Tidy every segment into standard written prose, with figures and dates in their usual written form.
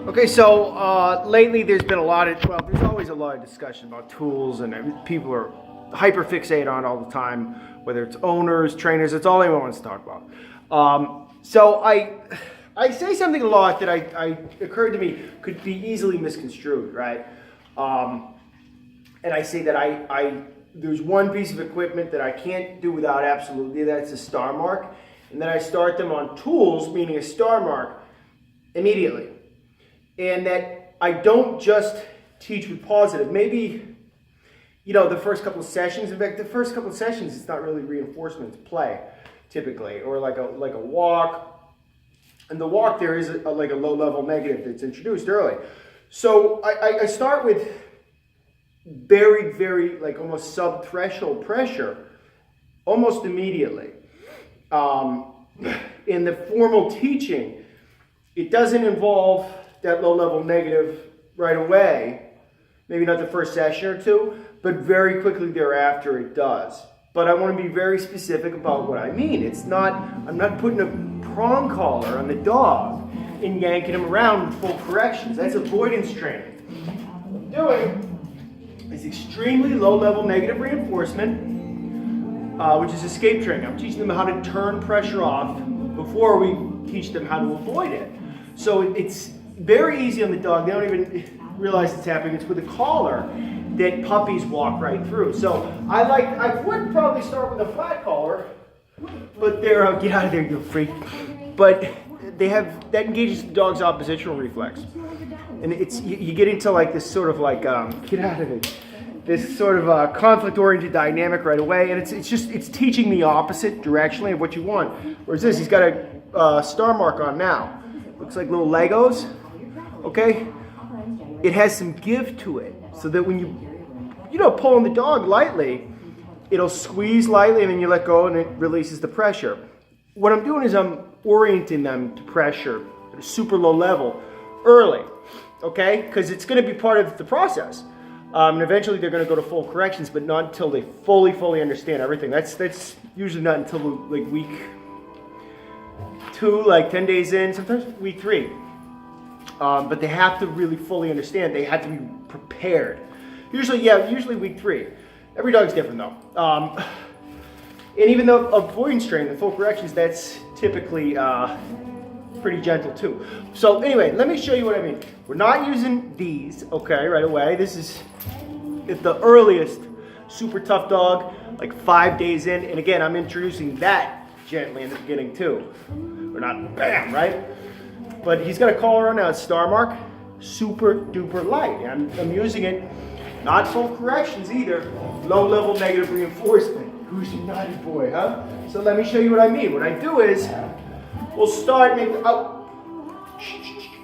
Okay, so lately there's been a lot of, well, there's always a lot of discussion about tools, and people are hyper fixated on it all the time, whether it's owners, trainers, it's all anyone wants to talk about. So I say something a lot that I occurred to me could be easily misconstrued, right? And I say that there's one piece of equipment that I can't do without absolutely, that's a StarMark, and then I start them on tools, meaning a StarMark, immediately. And that I don't just teach with positive. Maybe, you know, the first couple of sessions, in fact, the first couple of sessions, it's not really reinforcement, it's play, typically, or like a walk. And the walk there is like a low-level negative that's introduced early. So I start with very, very, like almost sub-threshold pressure, almost immediately. In the formal teaching, it doesn't involve that low-level negative right away, maybe not the first session or two, but very quickly thereafter it does. But I want to be very specific about what I mean. I'm not putting a prong collar on the dog and yanking him around with full corrections. That's avoidance training. What I'm doing is extremely low-level negative reinforcement, which is escape training. I'm teaching them how to turn pressure off before we teach them how to avoid it. So it's very easy on the dog. They don't even realize it's happening. It's with a collar that puppies walk right through. So I would probably start with a flat collar, but they're get out of there, you freak. But that engages the dog's oppositional reflex, and you get into like this sort of like get out of it. This sort of conflict-oriented dynamic right away, and it's teaching the opposite directionally of what you want. Whereas this, he's got a StarMark on now. Looks like little Legos. Okay, it has some give to it, so that when you pulling the dog lightly, it'll squeeze lightly, and then you let go, and it releases the pressure. What I'm doing is I'm orienting them to pressure at a super low level early, okay? Because it's going to be part of the process, and eventually they're going to go to full corrections, but not until they fully understand everything. That's usually not until like week 2, like 10 days in, sometimes week 3. But they have to really fully understand. They have to be prepared. Usually week 3. Every dog's different though. And even though avoidance training, the full corrections, that's typically pretty gentle too. So anyway, let me show you what I mean. We're not using these, okay, right away. This is at the earliest super tough dog, like 5 days in. And again, I'm introducing that gently in the beginning too. We're not bam, right? But he's got a collar on now, it's StarMark, super duper light. I'm using it, not full corrections either, low level negative reinforcement. Who's a naughty boy, huh? So let me show you what I mean. What I do is, we'll start maybe, oh,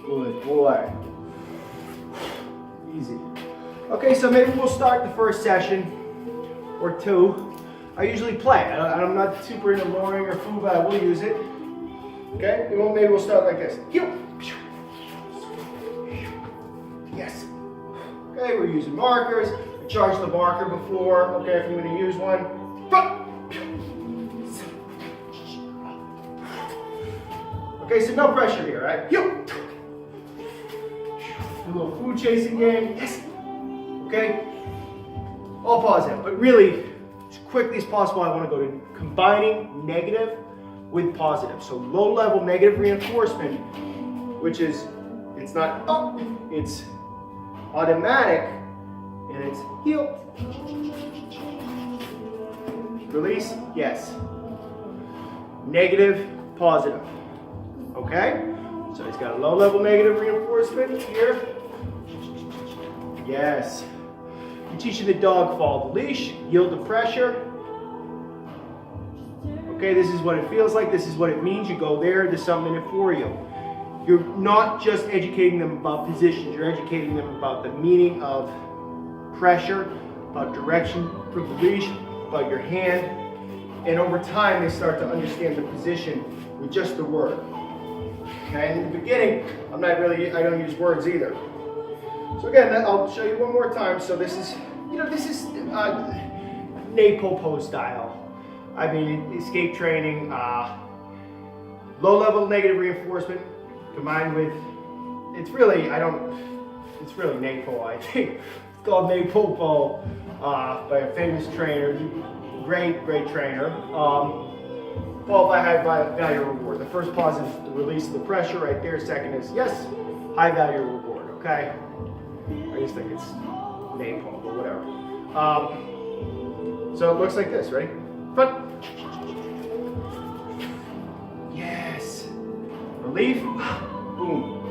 good boy. Easy. Okay, so maybe we'll start the first session or 2. I usually play. I'm not super into luring or food, but I will use it. Okay, maybe we'll start like this. Yes. Okay, we're using markers. I charged the marker before. Okay, if I'm going to use one. Okay, so no pressure here, right? A little food chasing game. Yes. Okay. All positive, but really, as quickly as possible, I want to go to combining negative with positive. So low level negative reinforcement, which is, it's not up, it's automatic, and it's heel. Release, yes. Negative, positive. Okay? So he's got a low level negative reinforcement here. Yes. You're teaching the dog follow the leash, yield the pressure. Okay, this is what it feels like, this is what it means, you go there, there's something in it for you. You're not just educating them about positions, you're educating them about the meaning of pressure, about direction for the leash, about your hand, and over time they start to understand the position with just the word. Okay, and in the beginning, I don't use words either. So again, I'll show you one more time. So this is Napopo style. I mean, escape training, low-level negative reinforcement combined with it's really, it's really Napo, I think. It's called Napo by a famous trainer, great trainer. Followed by high value reward. The first pause is the release of the pressure right there. Second is, yes, high value reward, okay? I just think it's Napo, but whatever. So it looks like this, ready? Front. Yes. Relief. Boom.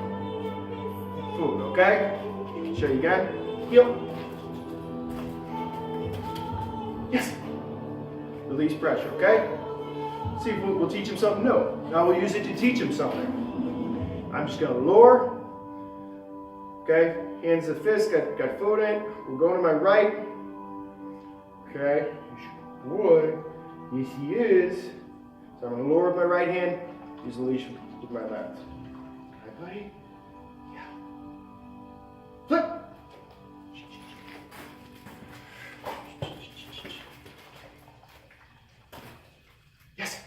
Food, okay? Show you again. Heel. Yes. Release pressure, okay? See, we'll teach him something new. Now we'll use it to teach him something. I'm just gonna lower. Okay, hands to fist, got foot in. We're going to my right. Okay, boy, yes he is. So I'm gonna lower with my right hand, use the leash with my left. Okay, buddy? Yeah. Flip. Yes.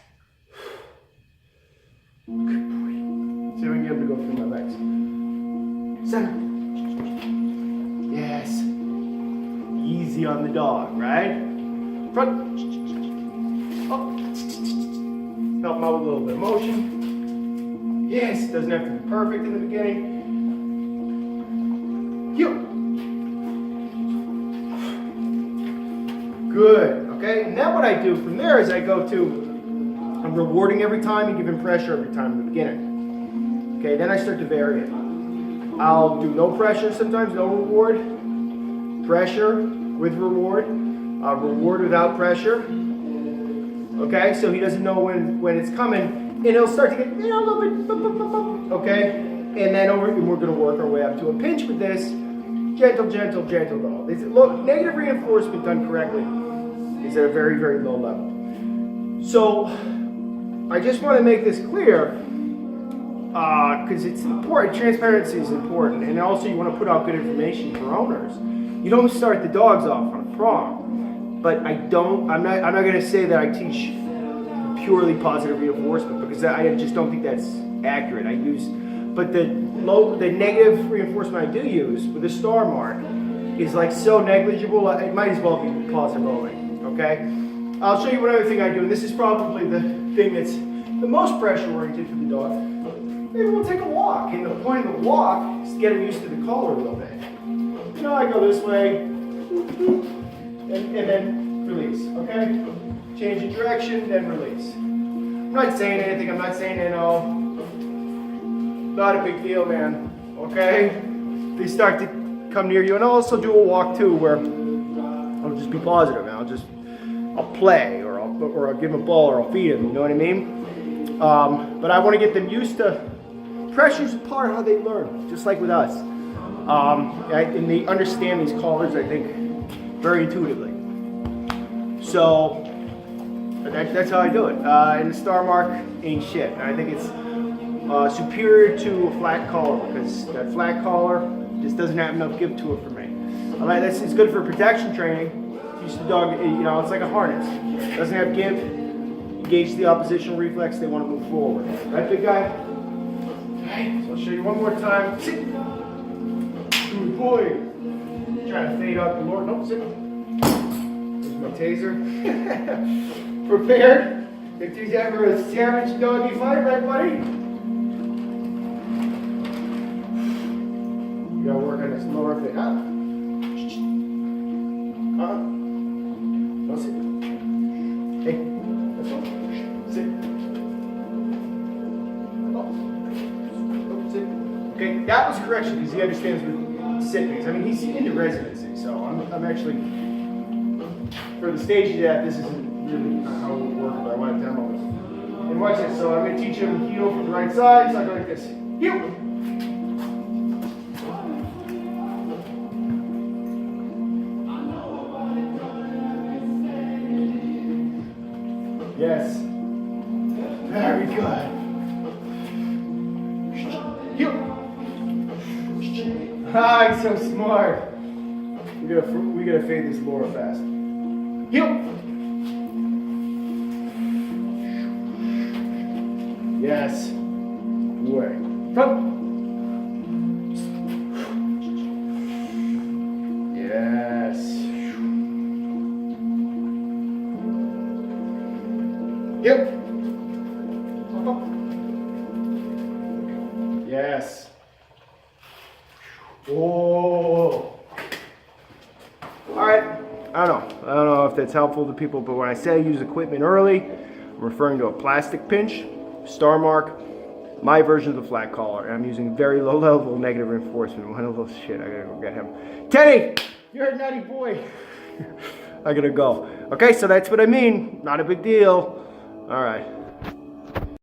Good boy. See if we can get him to go through my legs. Center. Yes. Easy on the dog, right? Front. Up. Help him out with a little bit of motion. Yes, doesn't have to be perfect in the beginning. Heel. Good. Okay, and then what I do from there is I go to, I'm rewarding every time and giving pressure every time in the beginning. Okay, then I start to vary it. I'll do no pressure sometimes, no reward. Pressure with reward. Reward without pressure. Okay, so he doesn't know when it's coming, and he'll start to get a little bit, okay? And then we're going to work our way up to a pinch with this. Gentle, gentle, gentle dog. Look, negative reinforcement done correctly is at a very, very low level. So I just want to make this clear because it's important. Transparency is important, and also you want to put out good information for owners. You don't start the dogs off on a prong. But I'm not going to say that I teach purely positive reinforcement because I just don't think that's accurate. But the negative reinforcement I do use with the StarMark is like so negligible, it might as well be positive only, okay? I'll show you one other thing I do, and this is probably the thing that's the most pressure oriented for the dog. Maybe we'll take a walk, and the point of the walk is to get him used to the collar a little bit. You know, I go this way, and then release, okay? Change the direction, then release. I'm not saying anything, I'm not saying not a big deal, man, okay? They start to come near you, and I'll also do a walk too where I'll just be positive, and I'll play, or I'll give him a ball, or I'll feed him, you know what I mean? But I want to get them used to, pressure's a part of how they learn, just like with us. And they understand these collars, I think, very intuitively. So that's how I do it. And the StarMark ain't shit. And I think it's superior to a flat collar because that flat collar just doesn't have enough give to it for me. It's good for protection training. Teach the dog, it's like a harness. It doesn't have give. Engage the oppositional reflex. They want to move forward. Right, big guy? Okay. So I'll show you one more time. Sit. Good boy. Trying to fade out the Lord. Nope, sit. My taser. Prepared. If there's ever a savage doggy fight, right, buddy? You gotta work on this lower thing. Don't sit. Hey, let's go. Sit. Oh, sit. Okay, that was a correction because he understands what sit means. I mean, he's into residency, so I'm actually. For the stage he's at, this isn't really how it would work if I want to demo this. And watch this. So I'm going to teach him heel from the right side. So I go like this. Heel. Yes. Very good. Heel. Ah, he's so smart. We gotta fade this Laura fast. Heel. Yes. Way. Front. Yes. Yep. Yes. Whoa. Alright. I don't know if that's helpful to people, but when I say use equipment early, I'm referring to a plastic pinch, StarMark, my version of the flat collar, and I'm using very low level negative reinforcement. One of those shit, I gotta go get him. Teddy! You're a nutty boy. I gotta go. Okay, so that's what I mean. Not a big deal. Alright.